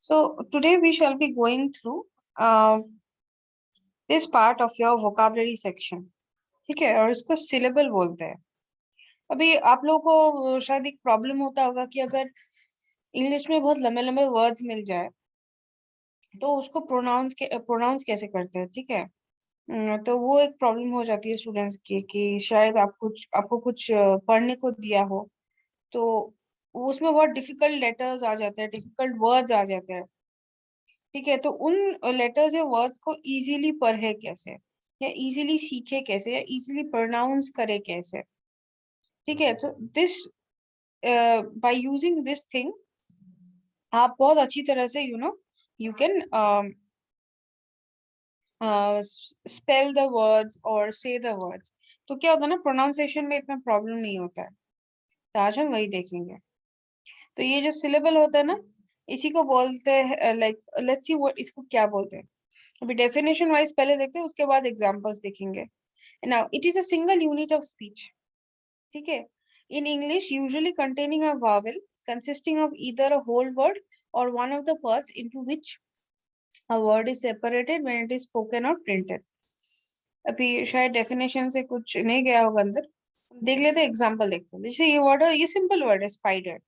So today we shall be going through uh, this part of your vocabulary section. ठीक है, और इसको syllable बोलते हैं। अभी आप लोगों को शायद एक प्रॉब्लम होता होगा कि अगर इंग्लिश में बहुत लंबे लंबे वर्ड्स मिल जाए तो उसको प्रोनाउंस कैसे करते हैं, ठीक है। तो वो एक प्रॉब्लम हो जाती है स्टूडेंट्स की कि शायद आपको कुछ पढ़ने को दिया हो तो उसमें बहुत डिफिकल्ट लेटर्स आ जाते हैं, डिफिकल्ट वर्ड्स आ जाते हैं, ठीक है। तो उन लेटर्स या वर्ड्स को इजीली पढ़े कैसे, या इजीली सीखे कैसे, या इजीली प्रोनाउंस करे कैसे, ठीक है। तो this by using this thing आप बहुत अच्छी तरह से you can spell the words और से द वर्ड्स। तो क्या होता है ना, प्रोनाउंसिएशन में इतना प्रॉब्लम नहीं होता है। तो आज हम वही देखेंगे। तो ये जो सिलेबल होता है ना, इसी को बोलते हैं, लाइक लेट्स सी व्हाट इसको क्या बोलते हैं। अभी डेफिनेशन वाइज पहले देखते हैं, उसके बाद एग्जांपल्स देखेंगे। Now it is a single unit of speech, ठीक है, in English usually containing a Wavell consisting of either a whole word or one of the parts into which a word is separated when it is spoken or printed. अभी शायद definition से कुछ नहीं गया होगा अंदर, देख लेते हैं, एग्जांपल देखते हैं। जैसे ये वर्ड है, ये सिंपल वर्ड है स्पाइडर,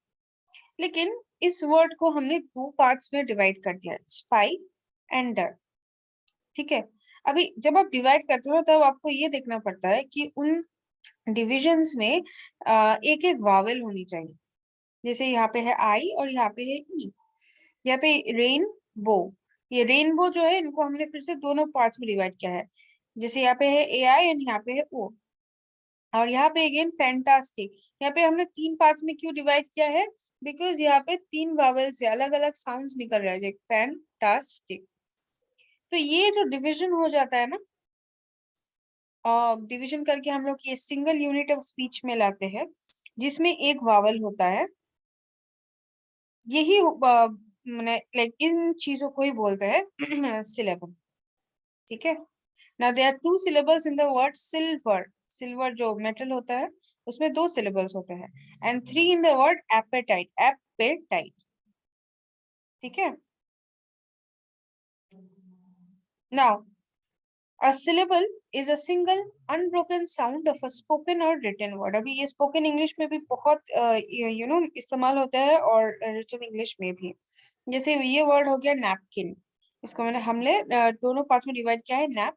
लेकिन इस वर्ड को हमने दो पार्ट्स में डिवाइड कर दिया, स्पाई एंड डर, ठीक है। अभी जब आप डिवाइड करते हो तब आपको ये देखना पड़ता है कि उन डिविजन्स में एक एक वावेल होनी चाहिए। जैसे यहाँ पे है आई और यहाँ पे है ई। यहाँ पे रेन बो, ये रेनबो जो है, इनको हमने फिर से दोनों पार्ट्स में डिवाइड किया है। जैसे यहाँ पे है ए आई एंड यहाँ पे है ओ। और यहाँ पे अगेन फैंटास्टिक, यहाँ पे हमने तीन पार्ट्स में क्यों डिवाइड किया है, बिकॉज यहाँ पे तीन वावेल से अलग अलग साउंड्स निकल रहे हैं, फैंटास्टिक। तो ये जो डिविजन हो जाता है ना, डिवीजन करके हम लोग ये सिंगल यूनिट ऑफ स्पीच में लाते हैं जिसमें एक वावल होता है। यही लाइक इन चीजों को ही बोलते हैं सिलेबल, ठीक है। Now there are two syllables in the word silver. Silver जो मेटल होता है उसमें दो सिलेबल्स होते हैं। And three in the word appetite, appetite, ठीक है। Now a syllable is a single unbroken sound of a spoken or written word. अभी ये spoken English में भी बहुत इस्तेमाल होता है और written English में भी। जैसे ये word हो गया napkin, इसको हमने दोनों पार्ट्स में डिवाइड किया है, nap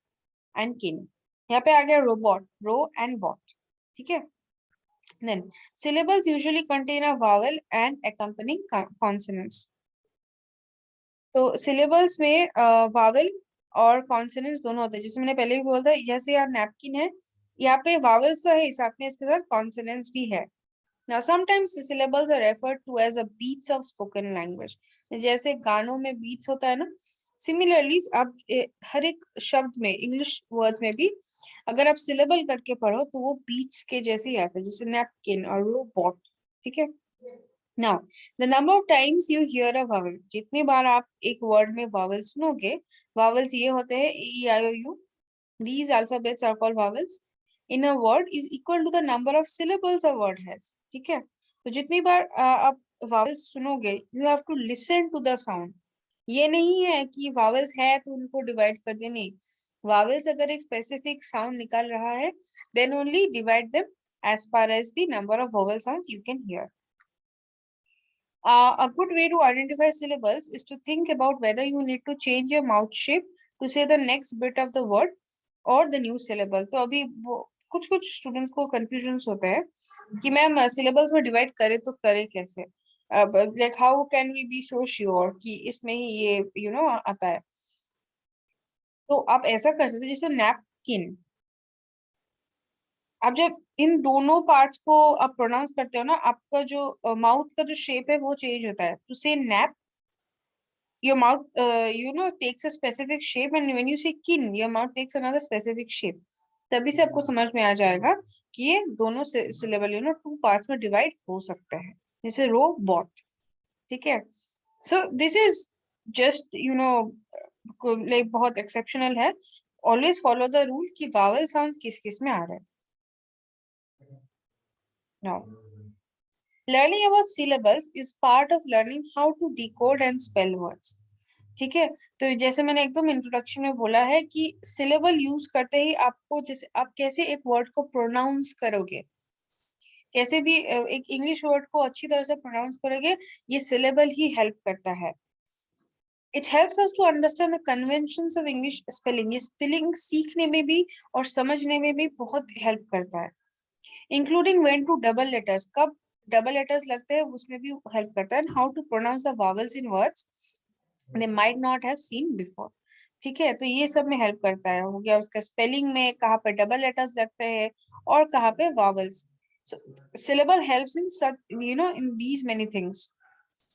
and kin। यहाँ पे आ गया robot, ro and bot, ठीक है। Then syllables usually contain a vowel and accompanying consonants. तो syllables में vowel और कॉन्सोनेंट्स दोनों होते हैं। जैसे मैंने पहले भी बोला था, जैसे यार नैपकिन है, यहाँ पे वावल्स तो है, साथ में इसके साथ कॉन्सोनेंट्स भी है। Now sometimes syllables are referred to as a beats of spoken language. जैसे गानों में beats होता है ना, सिमिलरली आप हर एक शब्द में, इंग्लिश वर्ड्स में भी अगर आप syllable करके पढ़ो तो वो beats के जैसे ही आता है, जैसे नैपकिन और रोबोट, ठीक है। Now, the number of times you hear a vowel, जितनी बार आप एक वर्ड में vowel सुनोगे, vowels ये होते हैं E, I, O, U. These alphabets are called vowels. In a word is equal to the number of syllables a word has. ठीक है। तो जितनी बार आप vowels सुनोगे, you have to listen to the sound. ये नहीं है कि vowels है तो उनको डिवाइड कर दे, नहीं। vowels अगर एक specific sound निकाल रहा है, then only divide them as far as the number of vowel sounds you can hear. A good way to identify syllables is to think about whether you need to change your mouth shape to say the next bit of the word or the new syllable. तो अभी कुछ students को confusion होता है कि ma'am syllables में divide करे तो करे कैसे, like how can we be so sure कि इसमें ही ये आता है। तो आप ऐसा कर सकते, जैसे नैपकिन, आप जब इन दोनों पार्ट्स को आप प्रोनाउंस करते हो ना, आपका जो माउथ का जो शेप है वो चेंज होता है। तो से nap, your mouth takes a specific shape, and when you say kin your mouth takes another specific shape. तभी से आपको समझ में आ जाएगा कि ये दोनों सिलेबल टू पार्ट्स में डिवाइड हो सकते हैं, जैसे रोबोट, ठीक है। So this is just like बहुत एक्सेप्शनल है। ऑलवेज फॉलो द रूल कि वावल साउंड किस किस में आ रहे हैं। Now Learning about syllables is part of learning how to decode and spell words. ठीक है, तो जैसे मैंने एकदम इंट्रोडक्शन में बोला है कि सिलेबल यूज करते ही आपको, जैसे आप कैसे एक वर्ड को प्रोनाउंस करोगे, कैसे भी एक इंग्लिश वर्ड को अच्छी तरह से प्रोनाउंस करोगे, ये सिलेबल ही हेल्प करता है. It helps us to understand the conventions of English spelling. ये स्पेलिंग सीखने में भी और समझने में भी बहुत हेल्प करता है. Including when to double letters, कब डबल लेटर्स लगते हैं उसमें भी हेल्प करता है. How to pronounce the vowels in words they might not have seen before. ठीक है, तो ये सब में हेल्प करता है. हो गया उसका स्पेलिंग में कहाँ पे डबल लेटर्स लगते हैं और कहाँ पे vowels. Syllable helps in in these many things.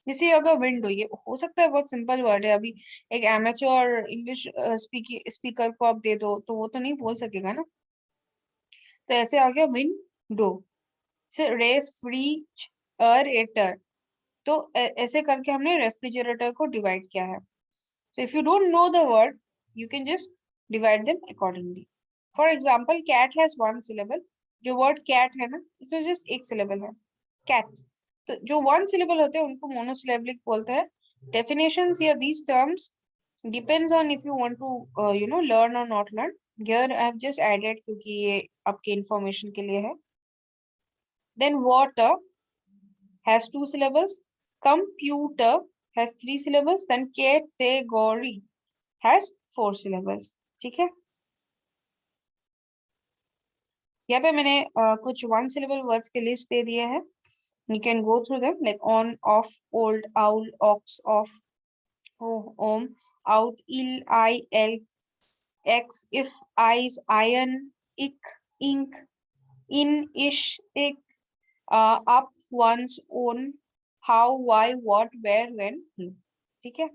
जैसे अगर विंडो, ये हो सकता है बहुत सिंपल वर्ड है, अभी एक एमेच्योर इंग्लिश स्पीकर को आप दे दो तो वो तो नहीं बोल सकेगा ना. तो ऐसे आ गया विंडो. रेफ्रिजरेटर, तो ऐसे करके हमने रेफ्रिजरेटर को डिवाइड किया है. So if you don't know the word, you can just divide them accordingly. For example, cat has one syllable. जो word cat है ना, इसमें just एक syllable है, cat. तो जो one syllable होते हैं उनको monosyllabic बोलते हैं. Definitions here, these terms depends on if you want to learn or not learn. Here I have just added क्योंकि ये आपके information के लिए है. Then water has 2 syllables. Computer has 3 syllables. Then category has 4 syllables. ठीक है, यहाँ पे मैंने कुछ 1 syllable words के लिस्ट दे दिए हैं. You can go through them like on, off, old, owl, ox, off, om, out, ill, I, elk, x, if, eyes, iron, ick, ink, in, ish, ick, up, once, on, how, why, what, where, when. ठीक है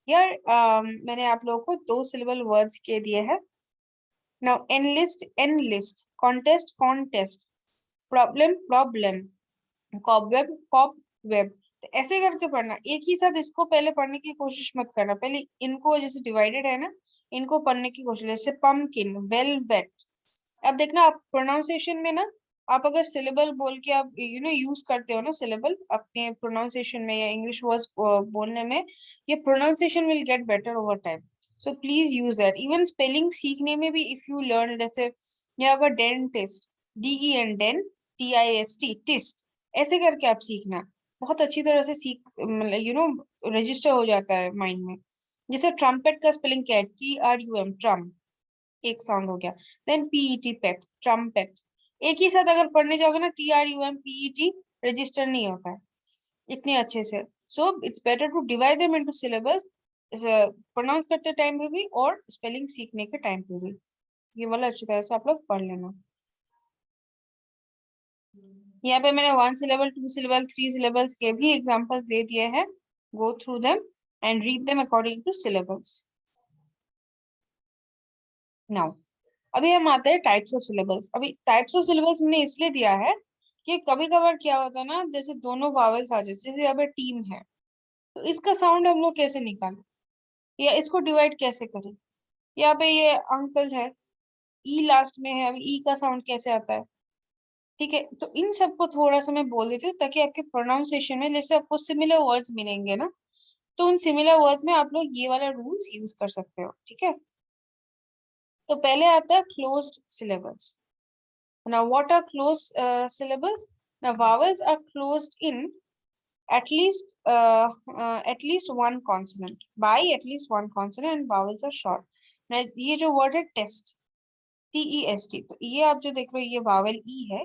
यार, मैंने आप लोगों को 2 syllable words के दिए हैं. Now enlist, enlist, contest, contest, problem, problem, cobweb, cobweb. तो ऐसे करके पढ़ना, एक ही साथ इसको पहले पढ़ने की कोशिश मत करना. पहले इनको जैसे डिवाइडेड है ना, इनको पढ़ने की कोशिश. जैसे पम्पकिन, वेलवेट. अब देखना आप प्रोनाउंसिएशन में ना, आप अगर सिलेबल बोल के आप यूज करते हो ना सिलेबल अपने प्रोनाउंसिएशन में या इंग्लिश वर्ड्स बोलने में, ये pronunciation will get better over time. So please use that. Even spelling सीखने में भी इफ यू लर्न, जैसे या अगर डेंटिस्ट, DEN, डेन, TIST, टिस्ट, ऐसे करके आप सीखना, बहुत अच्छी तरह से सीख, मतलब रजिस्टर हो जाता है माइंड में. जैसे ट्रम्पेट का स्पेलिंग क्या है, TRUM, ट्रम, एक साउंड हो गया. देन PET, पेट, ट्रम्पेट. एक ही साथ अगर पढ़ने जाओगे ना, TRUM, PET रजिस्टर नहीं होता है इतने अच्छे से. So it's better to divide them into syllabus, pronounce करते टाइम पे भी और स्पेलिंग सीखने के टाइम पे भी. ये वाला अच्छी तरह से आप लोग पढ़ लेना. यहाँ पे मैंने 1 syllable, 2 syllable, 3 syllables के भी एग्जांपल्स दे दिए हैं. Go through them and read them according to syllables. Now अभी हम आते हैं टाइप्स ऑफ सिलेबल्स. अभी टाइप्स ऑफ सिलेबल्स हमने इसलिए दिया है कि कभी कभार क्या होता है ना, जैसे दोनों वावल्स आ जाए, जैसे यहाँ पे टीम है, तो इसका साउंड हम लोग कैसे निकालें या इसको डिवाइड कैसे करें. यहाँ पे ये अंकल है, ई लास्ट में है, अभी ई का साउंड कैसे आता है. ठीक है, तो इन सबको थोड़ा सा मैं बोल देती हूँ ताकि आपके प्रोनाउंसिएशन में जैसे आपको सिमिलर वर्ड्स मिलेंगे ना, तो उन सिमिलर वर्ड्स में आप लोग ये वाला रूल्स यूज कर सकते हो. ठीक है, तो पहले आता है closed syllables. Now, what are closed syllables? Now, vowels are closed in at least one consonant, by at least one consonant, and vowels are short. Now, ये जो word है test, TEST, तो ये आप जो देख रहे हो ये vowel E है,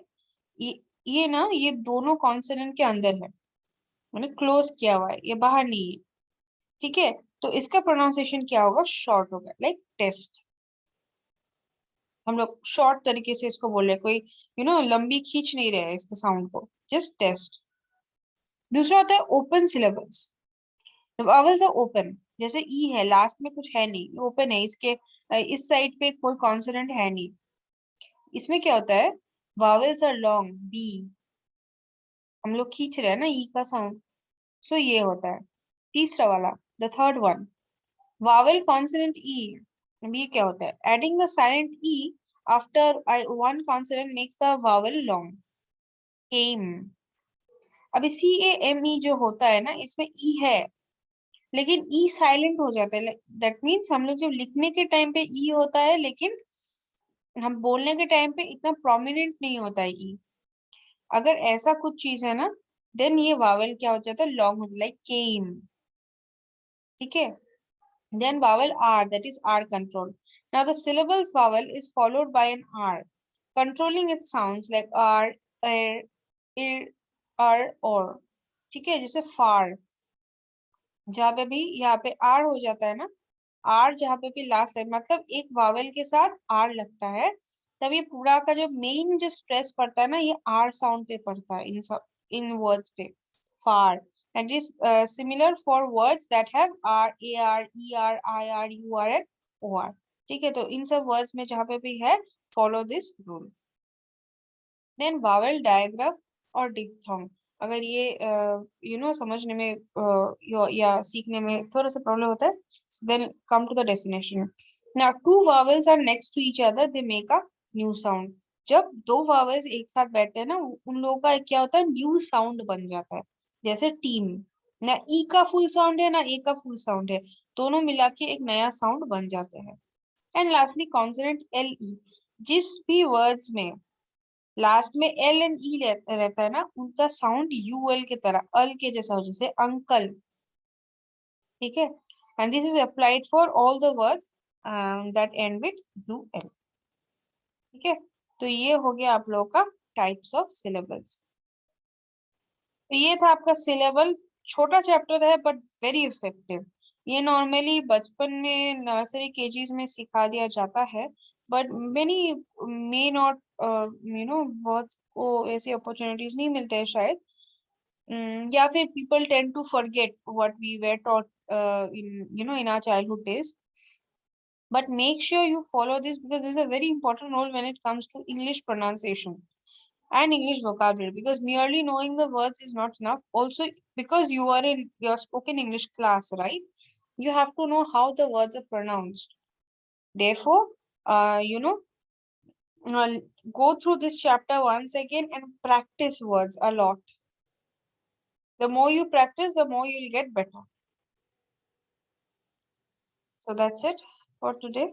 ये ना ये दोनों consonant के अंदर है, मैंने क्लोज किया हुआ है, ये बाहर नहीं है. ठीक है, तो इसका प्रोनाउंसिएशन क्या होगा, शॉर्ट होगा, लाइक टेस्ट. हम लोग शॉर्ट तरीके से इसको बोल रहे, कोई लंबी खींच नहीं रहे इसके साउंड को, जस्ट टेस्ट. दूसरा होता है open syllables. Vowels are open, जैसे ई है, लास्ट में कुछ है नहीं, ओपन है, इसके इस साइड पे कोई कॉन्सोनेंट है नहीं. इसमें क्या होता है, वावल्स आर लॉन्ग, बी, हम लोग खींच रहे हैं ना ई का साउंड, सो ये होता है. तीसरा वाला, the third one, vowel consonant E. अब ये क्या होता है, adding the silent E after one consonant makes the vowel long. Came. अभी CAME जो होता है ना, इसमें E है, लेकिन E साइलेंट हो जाता है. दैट मीन्स हम लोग जब लिखने के टाइम पे E होता है, लेकिन हम बोलने के टाइम पे इतना प्रोमिनेंट नहीं होता है E. अगर ऐसा कुछ चीज है ना, देन ये वावल क्या हो जाता है, लॉन्ग हो जाता है, लाइक केम. ठीक है. Then vowel R, that is R control. Now the syllables vowel is followed by an R, controlling its sounds like R, ir, or. ठीक है, जैसे far, जहाँ पे भी यहाँ पे R हो जाता है ना, R जहाँ पे भी लास्ट है, मतलब एक वावल के साथ R लगता है, तब ये पूरा का जो मेन जो स्ट्रेस पड़ता है ना, ये R साउंड पे पड़ता है इन वर्ड्स पे. far. And is similar for words that have R, AR, ER, IR, UR and OR. ठीक है, तो इन सब वर्ड्स में जहाँ पे भी है, follow this rule. Then vowel digraph और diphthong. अगर ये समझने में या सीखने में थोड़ा सा प्रॉब्लम होता है, then come to the definition. Now two vowels are next to each other, they make a new sound. जब दो vowels एक साथ बैठते हैं ना, उन लोगों का क्या होता है, न्यू साउंड बन जाता है. जैसे टीम, ना ई का फुल साउंड है ना ए का फुल साउंड है, दोनों मिला के एक नया साउंड बन जाते हैं. And lastly consonant L E. जिस भी वर्ड्स में लास्ट में एल एंड ई रहता है ना, उनका साउंड यूएल के तरह, अल के जैसा हो, जैसे अंकल. ठीक है. And this is applied for all the words that end with UL. ठीक है, तो ये हो गया आप लोगों का टाइप्स ऑफ सिलेबल्स. तो ये था आपका सिलेबल. छोटा चैप्टर है बट वेरी इफेक्टिव. ये नॉर्मली बचपन में नर्सरी केजीज में सिखा दिया जाता है, बट मेनी मे नॉट बहुत को ऐसी अपॉर्चुनिटीज नहीं मिलते हैं शायद. या फिर people tend to forget what we were taught in our childhood days. But make sure you follow this, because this is a very important role when it comes to English pronunciation and English vocabulary, because merely knowing the words is not enough. Also, because you are in your spoken English class, right? You have to know how the words are pronounced. Therefore, uh, you know, uh, go through this chapter once again and practice words a lot. The more you practice, the more you'll get better. So that's it for today.